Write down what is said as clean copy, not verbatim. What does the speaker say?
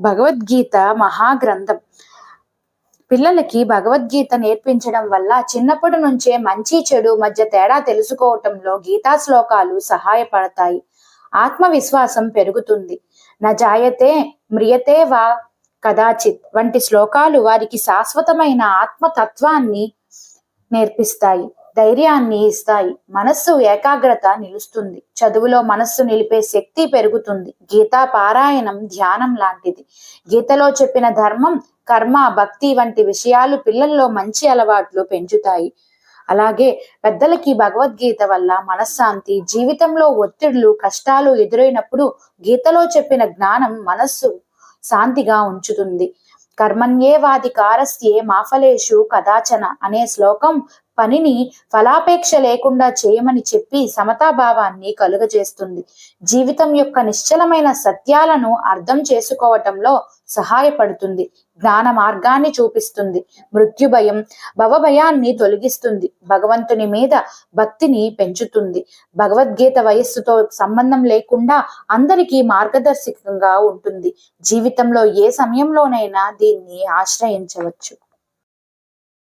భగవద్గీత మహాగ్రంథం. పిల్లలకి భగవద్గీత నేర్పించడం వల్ల చిన్నప్పటి నుంచే మంచి చెడు మధ్య తేడా తెలుసుకోవటంలో గీతా శ్లోకాలు సహాయపడతాయి. ఆత్మవిశ్వాసం పెరుగుతుంది. నజాయతే మ్రియతే వా కదాచిత్ వంటి శ్లోకాలు వారికి శాశ్వతమైన ఆత్మతత్వాన్ని నేర్పిస్తాయి, ధైర్యాన్ని ఇస్తాయి. మనస్సు ఏకాగ్రత నిలుస్తుంది. చదువులో మనస్సు నిలిపే శక్తి పెరుగుతుంది. గీతా పారాయణం ధ్యానం లాంటిది. గీతలో చెప్పిన ధర్మం, కర్మ, భక్తి వంటి విషయాలు పిల్లల్లో మంచి అలవాట్లు పెంచుతాయి. అలాగే పెద్దలకి భగవద్గీత వల్ల మనశ్శాంతి, జీవితంలో ఒత్తిళ్లు, కష్టాలు ఎదురైనప్పుడు గీతలో చెప్పిన జ్ఞానం మనస్సు శాంతిగా ఉంచుతుంది. కర్మణ్యేవాధికారస్యే మా ఫలేషు కదాచన అనే శ్లోకం పనిని ఫలాపేక్ష లేకుండా చేయమని చెప్పి సమతాభావాన్ని కలుగజేస్తుంది. జీవితం యొక్క నిశ్చలమైన సత్యాలను అర్థం చేసుకోవటంలో సహాయపడుతుంది. జ్ఞాన మార్గాన్ని చూపిస్తుంది. మృత్యుభయం, భవభయాన్ని తొలగిస్తుంది. భగవంతుని మీద భక్తిని పెంచుతుంది. భగవద్గీత వయస్సుతో సంబంధం లేకుండా అందరికీ మార్గదర్శకంగా ఉంటుంది. జీవితంలో ఏ సమయంలోనైనా దీన్ని ఆశ్రయించవచ్చు.